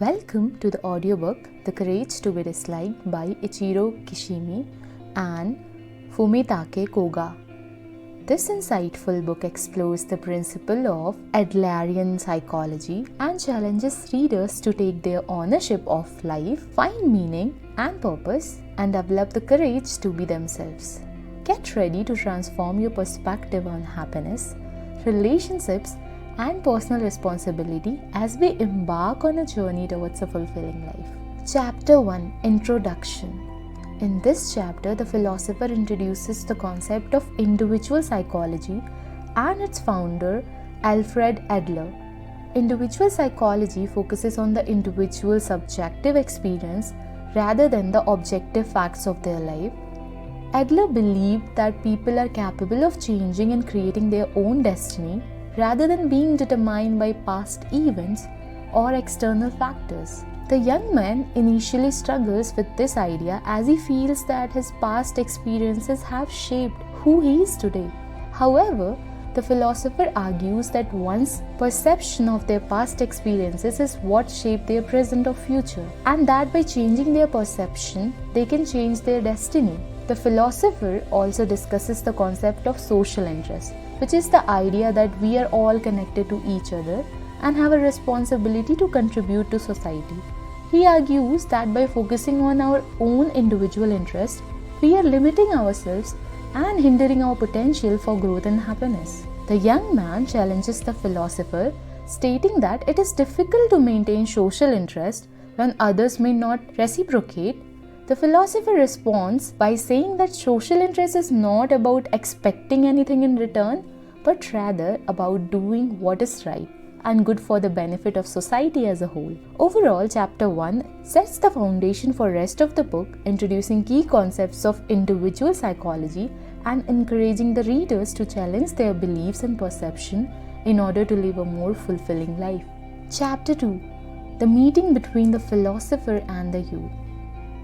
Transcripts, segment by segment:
Welcome to the audiobook The Courage to be Disliked by Ichiro Kishimi and Fumitake Koga. This insightful book explores the principle of Adlerian psychology and challenges readers to take their ownership of life, find meaning and purpose, and develop the courage to be themselves. Get ready to transform your perspective on happiness, relationships, and personal responsibility as we embark on a journey towards a fulfilling life. Chapter 1: Introduction. In this chapter, the philosopher introduces the concept of individual psychology and its founder, Alfred Adler. Individual psychology focuses on the individual's subjective experience rather than the objective facts of their life. Adler believed that people are capable of changing and creating their own destiny rather than being determined by past events or external factors. The young man initially struggles with this idea as he feels that his past experiences have shaped who he is today. However, the philosopher argues that one's perception of their past experiences is what shaped their present or future, and that by changing their perception, they can change their destiny. The philosopher also discusses the concept of social interest, which is the idea that we are all connected to each other and have a responsibility to contribute to society. He argues that by focusing on our own individual interests, we are limiting ourselves and hindering our potential for growth and happiness. The young man challenges the philosopher, stating that it is difficult to maintain social interest when others may not reciprocate. The philosopher responds by saying that social interest is not about expecting anything in return, but rather about doing what is right and good for the benefit of society as a whole. Overall, Chapter 1 sets the foundation for the rest of the book, introducing key concepts of individual psychology and encouraging the readers to challenge their beliefs and perception in order to live a more fulfilling life. Chapter 2: The meeting between the philosopher and the youth.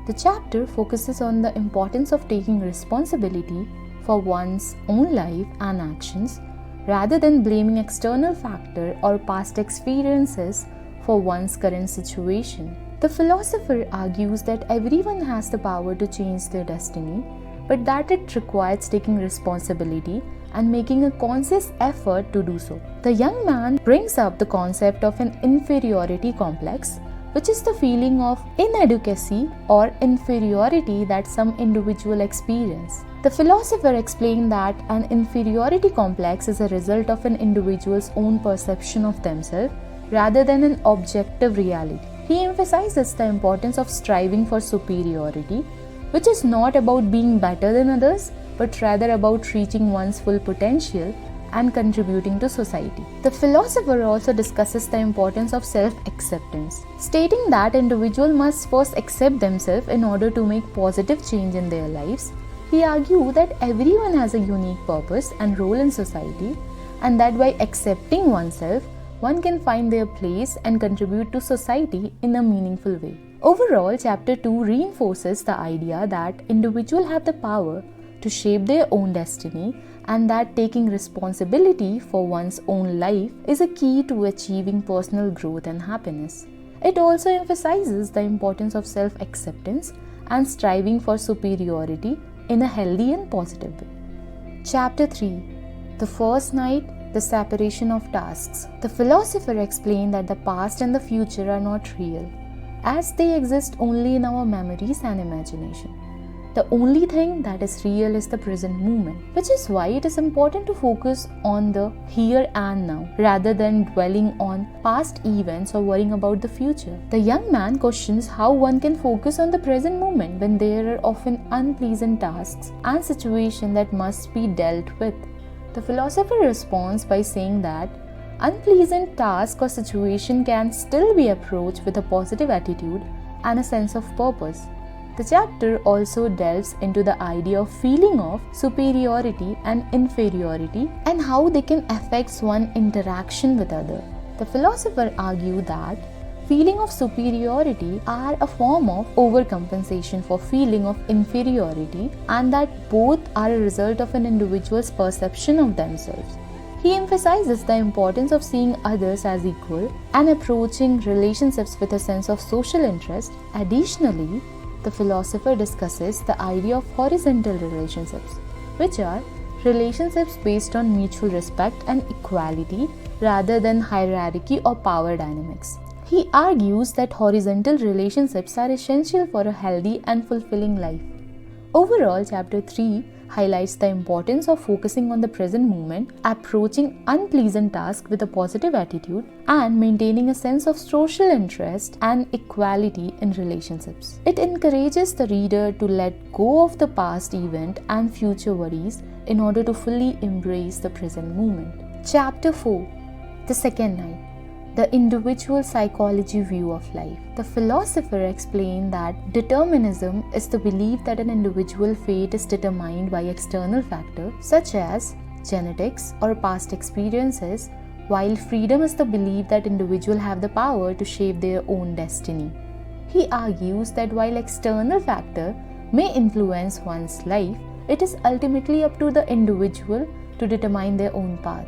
The chapter focuses on the importance of taking responsibility for one's own life and actions rather than blaming external factors or past experiences for one's current situation. The philosopher argues that everyone has the power to change their destiny, but that it requires taking responsibility and making a conscious effort to do so. The young man brings up the concept of an inferiority complex, which is the feeling of inadequacy or inferiority that some individual experience. The philosopher explained that an inferiority complex is a result of an individual's own perception of themselves rather than an objective reality. He emphasizes the importance of striving for superiority, which is not about being better than others, but rather about reaching one's full potential and contributing to society. The philosopher also discusses the importance of self-acceptance, stating that individuals must first accept themselves in order to make positive change in their lives. He argued that everyone has a unique purpose and role in society, and that by accepting oneself, one can find their place and contribute to society in a meaningful way. Overall, Chapter 2 reinforces the idea that individuals have the power to shape their own destiny, and that taking responsibility for one's own life is a key to achieving personal growth and happiness. It also emphasizes the importance of self-acceptance and striving for superiority in a healthy and positive way. Chapter 3: The First Night, the Separation of Tasks. The philosopher explained that the past and the future are not real, as they exist only in our memories and imagination. The only thing that is real is the present moment, which is why it is important to focus on the here and now rather than dwelling on past events or worrying about the future. The young man questions how one can focus on the present moment when there are often unpleasant tasks and situations that must be dealt with. The philosopher responds by saying that unpleasant task or situation can still be approached with a positive attitude and a sense of purpose. The chapter also delves into the idea of feeling of superiority and inferiority and how they can affect one's interaction with others. The philosopher argued that feeling of superiority are a form of overcompensation for feeling of inferiority, and that both are a result of an individual's perception of themselves. He emphasizes the importance of seeing others as equal and approaching relationships with a sense of social interest. Additionally, the philosopher discusses the idea of horizontal relationships, which are relationships based on mutual respect and equality rather than hierarchy or power dynamics. He argues that horizontal relationships are essential for a healthy and fulfilling life. Overall, Chapter 3 highlights the importance of focusing on the present moment, approaching unpleasant tasks with a positive attitude, and maintaining a sense of social interest and equality in relationships. It encourages the reader to let go of the past event and future worries in order to fully embrace the present moment. Chapter 4, The Second Night. The individual psychology view of life. The philosopher explained that determinism is the belief that an individual fate is determined by external factors such as genetics or past experiences, while freedom is the belief that individuals have the power to shape their own destiny. He argues that while external factors may influence one's life, it is ultimately up to the individual to determine their own path.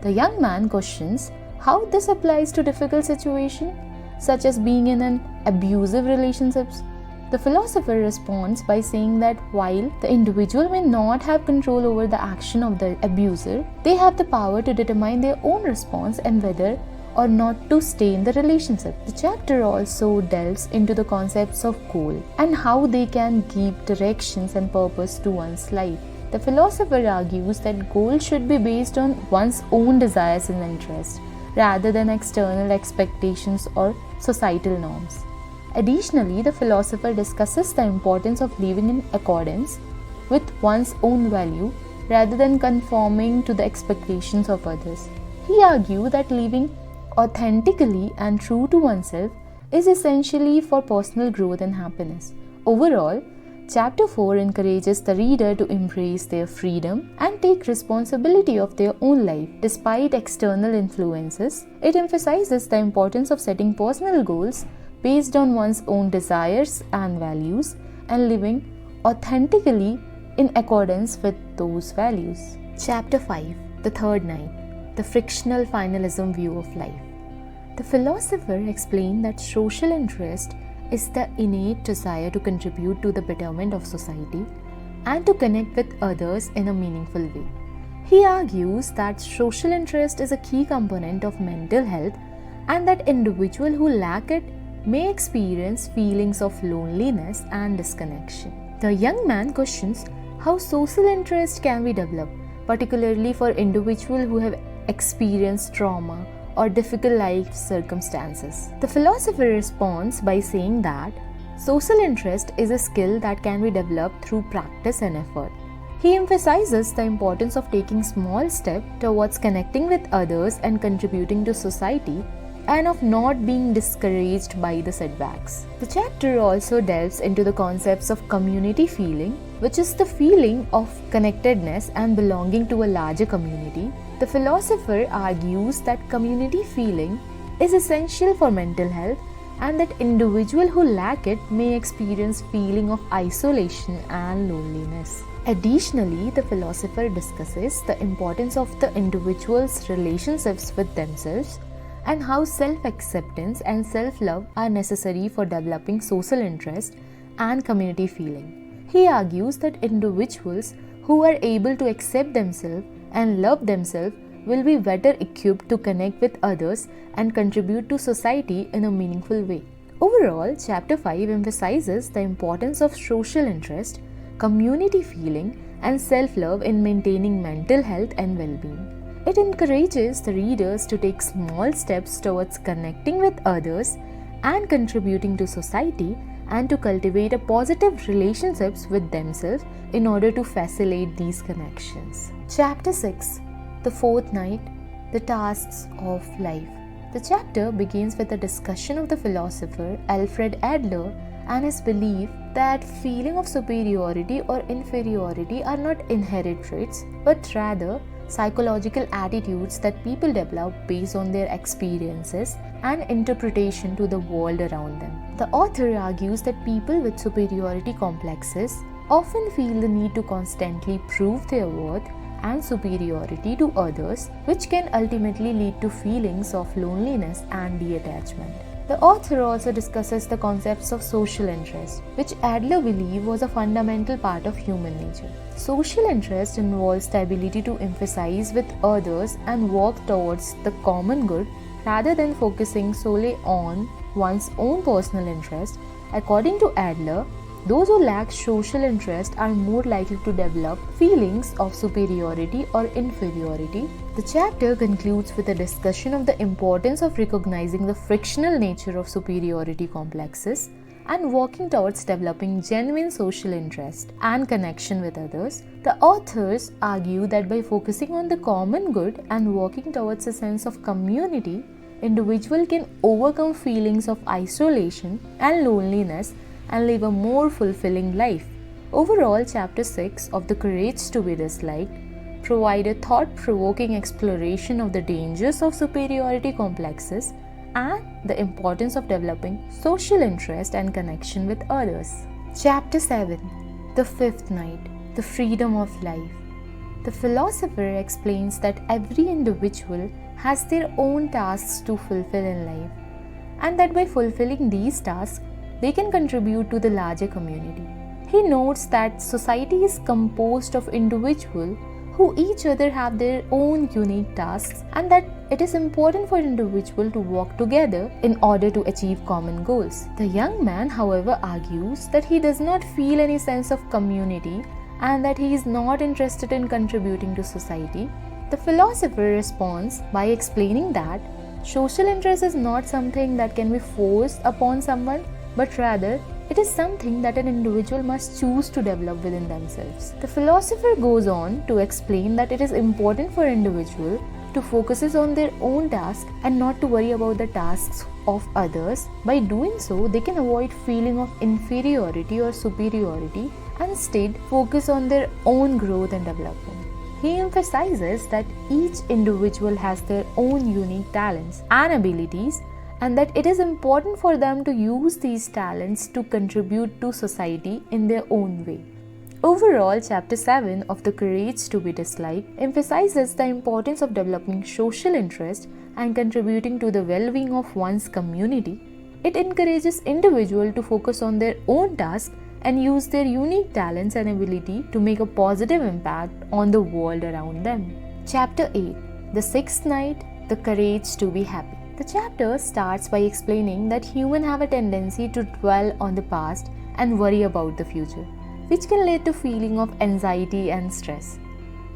The young man questions how this applies to difficult situations, such as being in an abusive relationships. The philosopher responds by saying that while the individual may not have control over the action of the abuser, they have the power to determine their own response and whether or not to stay in the relationship. The chapter also delves into the concepts of goal and how they can give directions and purpose to one's life. The philosopher argues that goals should be based on one's own desires and interests, rather than external expectations or societal norms. Additionally, the philosopher discusses the importance of living in accordance with one's own value rather than conforming to the expectations of others. He argued that living authentically and true to oneself is essential for personal growth and happiness. Overall, Chapter 4 encourages the reader to embrace their freedom and take responsibility of their own life despite external influences. It emphasizes the importance of setting personal goals based on one's own desires and values and living authentically in accordance with those values. Chapter 5, The Third Night, The Frictional Finalism View of Life. The philosopher explained that social interest is the innate desire to contribute to the betterment of society and to connect with others in a meaningful way. He argues that social interest is a key component of mental health and that individuals who lack it may experience feelings of loneliness and disconnection. The young man questions how social interest can be developed, particularly for individuals who have experienced trauma or difficult life circumstances. The philosopher responds by saying that social interest is a skill that can be developed through practice and effort. He emphasizes the importance of taking small steps towards connecting with others and contributing to society, and of not being discouraged by the setbacks. The chapter also delves into the concepts of community feeling, which is the feeling of connectedness and belonging to a larger community. The philosopher argues that community feeling is essential for mental health and that individuals who lack it may experience feeling of isolation and loneliness. Additionally, the philosopher discusses the importance of the individual's relationships with themselves and how self-acceptance and self-love are necessary for developing social interest and community feeling. He argues that individuals who are able to accept themselves and love themselves will be better equipped to connect with others and contribute to society in a meaningful way. Overall, Chapter 5 emphasizes the importance of social interest, community feeling, and self-love in maintaining mental health and well-being. It encourages the readers to take small steps towards connecting with others and contributing to society, and to cultivate a positive relationships with themselves in order to facilitate these connections. Chapter 6, The Fourth Night, The Tasks of Life. The chapter begins with a discussion of the philosopher Alfred Adler and his belief that feeling of superiority or inferiority are not inherent traits, but rather psychological attitudes that people develop based on their experiences and interpretation to the world around them. The author argues that people with superiority complexes often feel the need to constantly prove their worth and superiority to others, which can ultimately lead to feelings of loneliness and detachment. The author also discusses the concepts of social interest, which Adler believed was a fundamental part of human nature. Social interest involves the ability to empathize with others and work towards the common good rather than focusing solely on one's own personal interest. According to Adler, those who lack social interest are more likely to develop feelings of superiority or inferiority. The chapter concludes with a discussion of the importance of recognizing the frictional nature of superiority complexes and working towards developing genuine social interest and connection with others. The authors argue that by focusing on the common good and working towards a sense of community, individual can overcome feelings of isolation and loneliness and live a more fulfilling life. Overall, Chapter 6 of The Courage to be Disliked provide a thought-provoking exploration of the dangers of superiority complexes and the importance of developing social interest and connection with others. Chapter 7. The Fifth Night, The Freedom of Life. The philosopher explains that every individual has their own tasks to fulfill in life, and that by fulfilling these tasks, they can contribute to the larger community. He notes that society is composed of individuals who each other have their own unique tasks, and that it is important for individuals to work together in order to achieve common goals. The young man, however, argues that he does not feel any sense of community and that he is not interested in contributing to society. The philosopher responds by explaining that social interest is not something that can be forced upon someone, but rather it is something that an individual must choose to develop within themselves. The philosopher goes on to explain that it is important for individuals to focus on their own task and not to worry about the tasks of others. By doing so, they can avoid feeling of inferiority or superiority and instead focus on their own growth and development. He emphasizes that each individual has their own unique talents and abilities, and that it is important for them to use these talents to contribute to society in their own way. Overall, Chapter 7 of The Courage to be Disliked emphasizes the importance of developing social interest and contributing to the well-being of one's community. It encourages individuals to focus on their own tasks and use their unique talents and ability to make a positive impact on the world around them. Chapter 8. The Sixth Night, The Courage to be Happy. The chapter starts by explaining that humans have a tendency to dwell on the past and worry about the future, which can lead to feeling of anxiety and stress.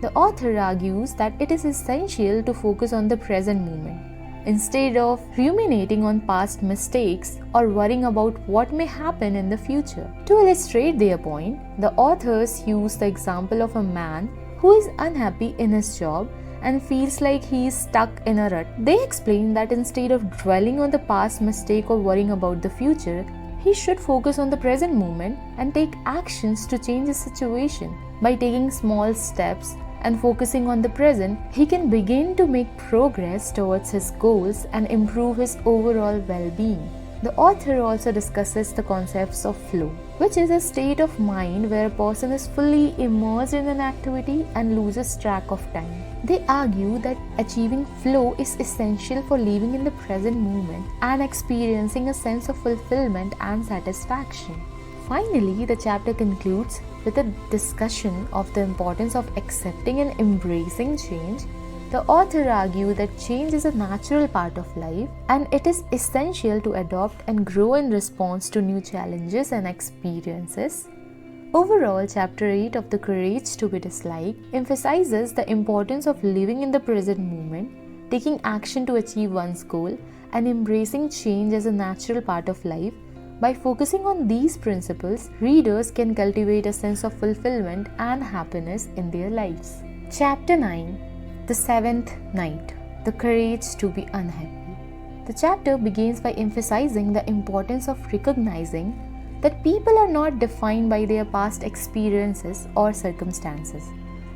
The author argues that it is essential to focus on the present moment, instead of ruminating on past mistakes or worrying about what may happen in the future. To illustrate their point, the authors use the example of a man who is unhappy in his job and feels like he is stuck in a rut. They explain that instead of dwelling on the past mistake or worrying about the future, he should focus on the present moment and take actions to change the situation. By taking small steps and focusing on the present, he can begin to make progress towards his goals and improve his overall well-being. The author also discusses the concepts of flow, which is a state of mind where a person is fully immersed in an activity and loses track of time. They argue that achieving flow is essential for living in the present moment and experiencing a sense of fulfillment and satisfaction. Finally, the chapter concludes with a discussion of the importance of accepting and embracing change. The author argues that change is a natural part of life and it is essential to adopt and grow in response to new challenges and experiences. Overall, Chapter 8 of The Courage to be Disliked emphasizes the importance of living in the present moment, taking action to achieve one's goal, and embracing change as a natural part of life. By focusing on these principles, readers can cultivate a sense of fulfillment and happiness in their lives. Chapter 9. The Seventh Night, The Courage to be Unhappy. The chapter begins by emphasizing the importance of recognizing that people are not defined by their past experiences or circumstances.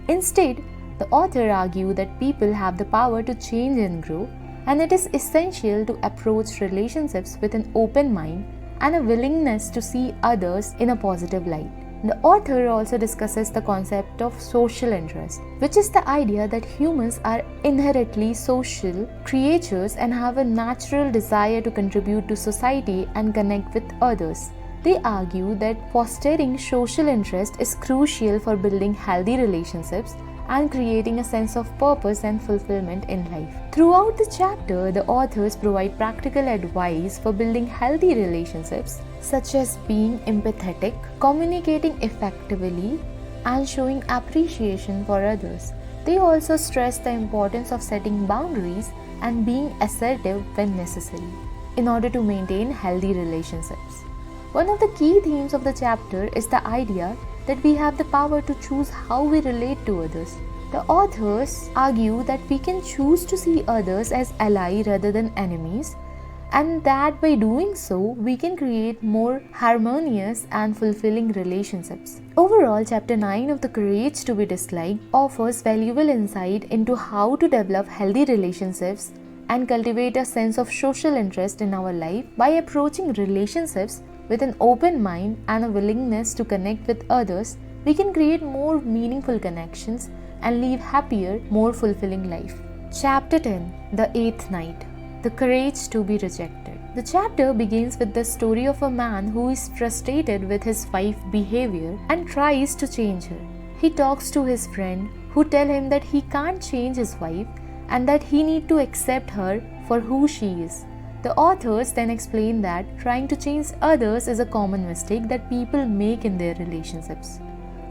Instead, the author argues that people have the power to change and grow, and it is essential to approach relationships with an open mind and a willingness to see others in a positive light. The author also discusses the concept of social interest, which is the idea that humans are inherently social creatures and have a natural desire to contribute to society and connect with others. They argue that fostering social interest is crucial for building healthy relationships and creating a sense of purpose and fulfillment in life. Throughout the chapter, the authors provide practical advice for building healthy relationships, such as being empathetic, communicating effectively, and showing appreciation for others. They also stress the importance of setting boundaries and being assertive when necessary in order to maintain healthy relationships. One of the key themes of the chapter is the idea that we have the power to choose how we relate to others. The authors argue that we can choose to see others as allies rather than enemies, and that by doing so, we can create more harmonious and fulfilling relationships. Overall, Chapter 9 of The Courage to be Disliked offers valuable insight into how to develop healthy relationships and cultivate a sense of social interest in our life by approaching relationships with an open mind and a willingness to connect with others. We can create more meaningful connections and live happier, more fulfilling life. Chapter 10, The Eighth Night, The Courage to be Rejected. The chapter begins with the story of a man who is frustrated with his wife's behavior and tries to change her. He talks to his friend who tell him that he can't change his wife and that he needs to accept her for who she is. The authors then explain that trying to change others is a common mistake that people make in their relationships.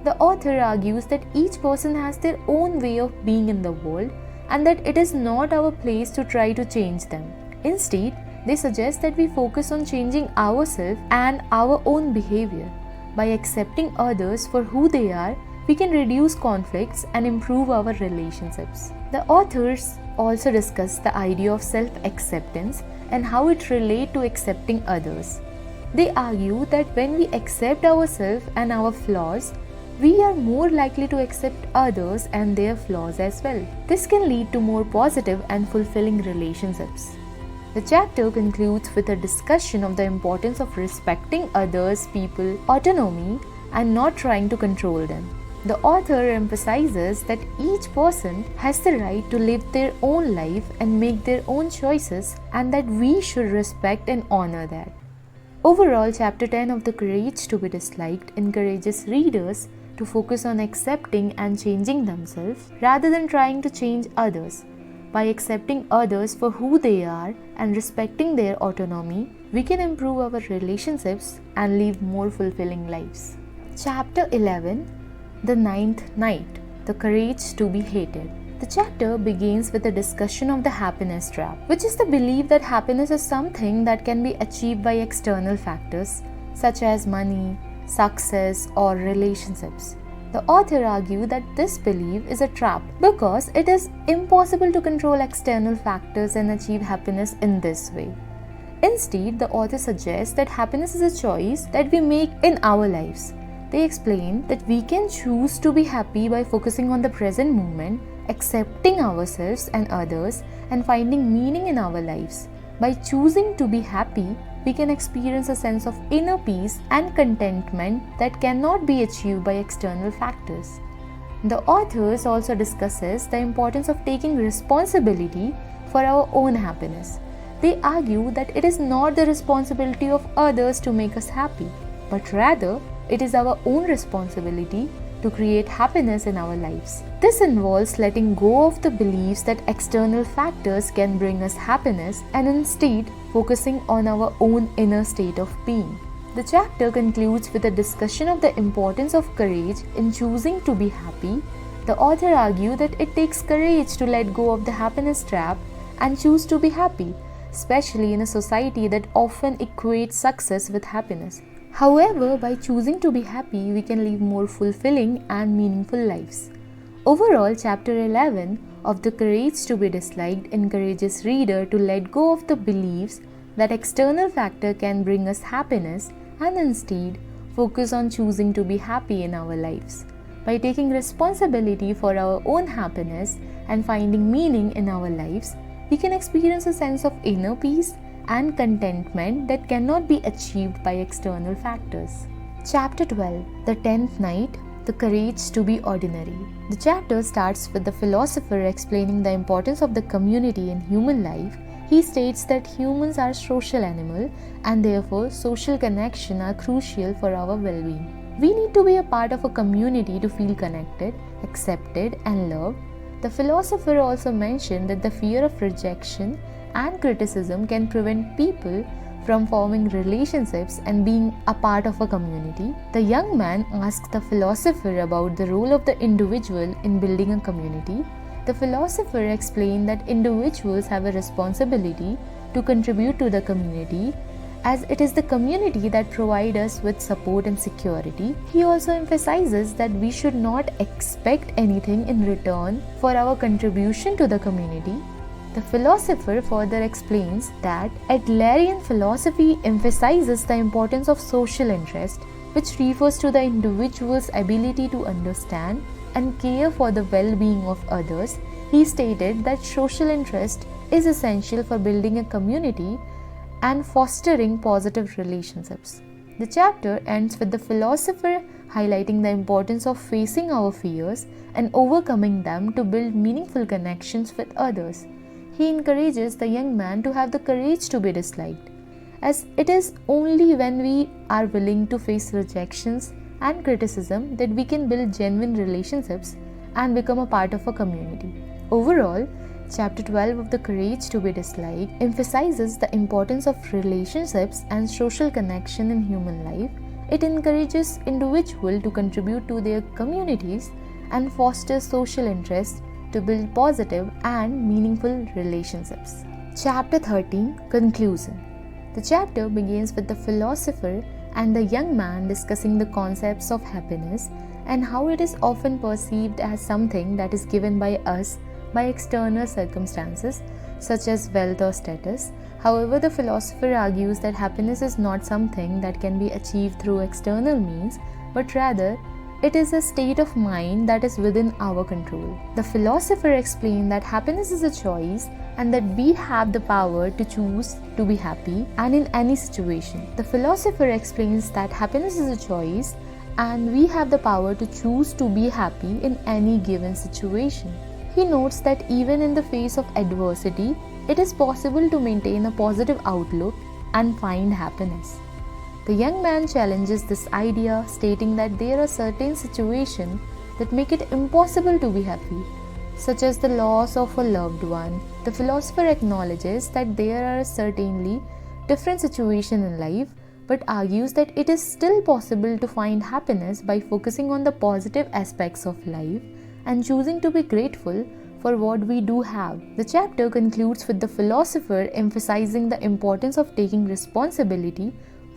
The author argues that each person has their own way of being in the world and that it is not our place to try to change them. Instead, they suggest that we focus on changing ourselves and our own behavior. By accepting others for who they are, we can reduce conflicts and improve our relationships. The authors also discuss the idea of self-acceptance and how it relates to accepting others. They argue that when we accept ourselves and our flaws, we are more likely to accept others and their flaws as well. This can lead to more positive and fulfilling relationships. The chapter concludes with a discussion of the importance of respecting others' people's autonomy and not trying to control them. The author emphasizes that each person has the right to live their own life and make their own choices, and that we should respect and honor that. Overall, Chapter 10 of The Courage to be Disliked encourages readers to focus on accepting and changing themselves rather than trying to change others. By accepting others for who they are and respecting their autonomy, we can improve our relationships and live more fulfilling lives. Chapter 11, The Ninth Night, The Courage to be Hated. The chapter begins with a discussion of the happiness trap, which is the belief that happiness is something that can be achieved by external factors such as money, success, or relationships. The author argues that this belief is a trap because it is impossible to control external factors and achieve happiness in this way. Instead, the author suggests that happiness is a choice that we make in our lives. They explain that we can choose to be happy by focusing on the present moment, accepting ourselves and others, and finding meaning in our lives. By choosing to be happy, we can experience a sense of inner peace and contentment that cannot be achieved by external factors. The authors also discusses the importance of taking responsibility for our own happiness. They argue that it is not the responsibility of others to make us happy, but rather it is our own responsibility to create happiness in our lives. This involves letting go of the beliefs that external factors can bring us happiness and instead focusing on our own inner state of being. The chapter concludes with a discussion of the importance of courage in choosing to be happy. The author argues that it takes courage to let go of the happiness trap and choose to be happy, especially in a society that often equates success with happiness. However, by choosing to be happy, we can live more fulfilling and meaningful lives. Overall, Chapter 11 of The Courage to be Disliked encourages reader to let go of the beliefs that external factor can bring us happiness and instead focus on choosing to be happy in our lives. By taking responsibility for our own happiness and finding meaning in our lives, we can experience a sense of inner peace and contentment that cannot be achieved by external factors. Chapter 12, The 10th Night, The Courage to be Ordinary. The chapter starts with the philosopher explaining the importance of the community in human life. He states that humans are social animals and therefore social connection are crucial for our well-being. We need to be a part of a community to feel connected, accepted and loved. The philosopher also mentioned that the fear of rejection and criticism can prevent people from forming relationships and being a part of a community. The young man asked the philosopher about the role of the individual in building a community. The philosopher explained that individuals have a responsibility to contribute to the community, as it is the community that provides us with support and security. He also emphasizes that we should not expect anything in return for our contribution to the community. The philosopher further explains that Adlerian philosophy emphasizes the importance of social interest, which refers to the individual's ability to understand and care for the well-being of others. He stated that social interest is essential for building a community and fostering positive relationships. The chapter ends with the philosopher highlighting the importance of facing our fears and overcoming them to build meaningful connections with others. He encourages the young man to have the courage to be disliked, as it is only when we are willing to face rejections and criticism that we can build genuine relationships and become a part of a community. Overall, Chapter 12 of The Courage to be Disliked emphasizes the importance of relationships and social connection in human life. It encourages individuals to contribute to their communities and fosters social interest to build positive and meaningful relationships. Chapter 13, Conclusion. The chapter begins with the philosopher and the young man discussing the concepts of happiness and how it is often perceived as something that is given by us by external circumstances such as wealth or status. However, the philosopher argues that happiness is not something that can be achieved through external means, but rather it is a state of mind that is within our control. The philosopher explained that happiness is a choice and that we have the power to choose to be happy and in any situation. The philosopher explains that happiness is a choice and we have the power to choose to be happy in any given situation. He notes that even in the face of adversity, it is possible to maintain a positive outlook and find happiness. The young man challenges this idea, stating that there are certain situations that make it impossible to be happy, such as the loss of a loved one. The philosopher acknowledges that there are certainly different situations in life, but argues that it is still possible to find happiness by focusing on the positive aspects of life and choosing to be grateful for what we do have. The chapter concludes with the philosopher emphasizing the importance of taking responsibility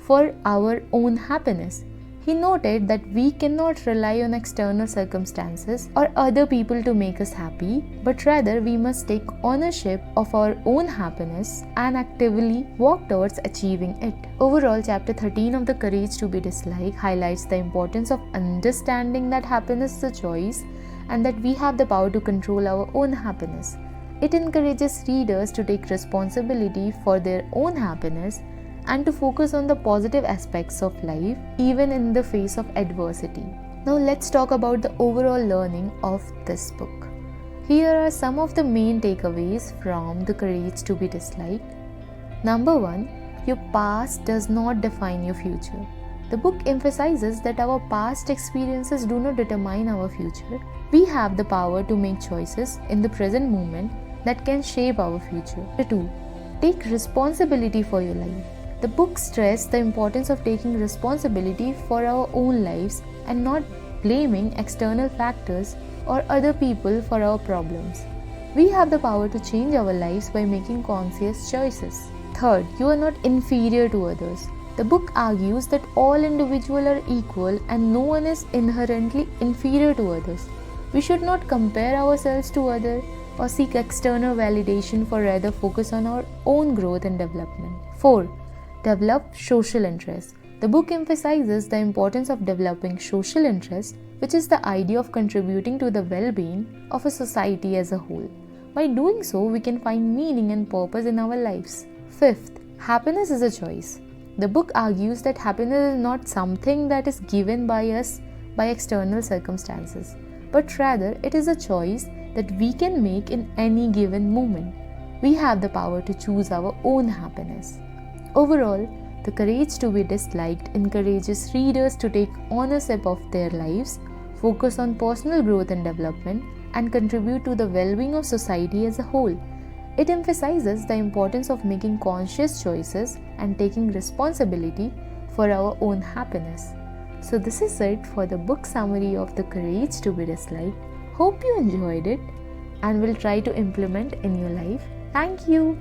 for our own happiness. He noted that we cannot rely on external circumstances or other people to make us happy, but rather we must take ownership of our own happiness and actively walk towards achieving it. Overall, Chapter 13 of The Courage to be Disliked highlights the importance of understanding that happiness is a choice and that we have the power to control our own happiness. It encourages readers to take responsibility for their own happiness and to focus on the positive aspects of life even in the face of adversity. Now let's talk about the overall learning of this book. Here are some of the main takeaways from The Courage to be Disliked. Number 1, your past does not define your future. The book emphasizes that our past experiences do not determine our future. We have the power to make choices in the present moment that can shape our future. 2, take responsibility for your life. The book stressed the importance of taking responsibility for our own lives and not blaming external factors or other people for our problems. We have the power to change our lives by making conscious choices. 3, you are not inferior to others. The book argues that all individuals are equal and no one is inherently inferior to others. We should not compare ourselves to others or seek external validation, for rather focus on our own growth and development. 4, develop social interest. The book emphasizes the importance of developing social interest, which is the idea of contributing to the well-being of a society as a whole. By doing so, we can find meaning and purpose in our lives. 5th, happiness is a choice. The book argues that happiness is not something that is given by us by external circumstances, but rather it is a choice that we can make in any given moment. We have the power to choose our own happiness. Overall, The Courage to be Disliked encourages readers to take ownership of their lives, focus on personal growth and development, and contribute to the well-being of society as a whole. It emphasizes the importance of making conscious choices and taking responsibility for our own happiness. So this is it for the book summary of The Courage to be Disliked. Hope you enjoyed it and will try to implement in your life. Thank you.